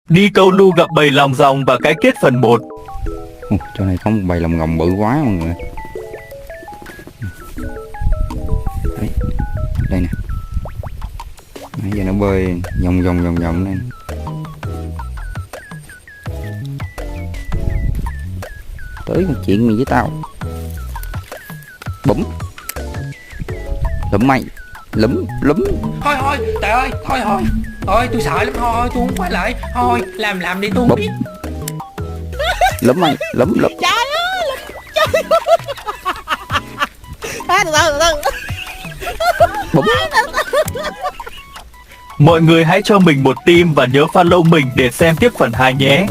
Đi câu lưu gặp bầy lòng ròng và cái kết phần 1. Chỗ này có một bầy lòng ngồng bự quá mọi người. Đấy, đây nè. Nãy giờ nó bơi vòng vòng lên. Tới một chuyện mày với tao. Bấm. Lụm mày. Lúm. Thôi trời ơi, thôi tôi sợ lắm, thôi tôi không quay lại, thôi làm đi tôi không Bấm. biết. Lúm mày, lúm. Trời ơi, trời ơi. Bấm. Mọi người hãy cho mình một tim và nhớ follow mình để xem tiếp phần 2 nhé.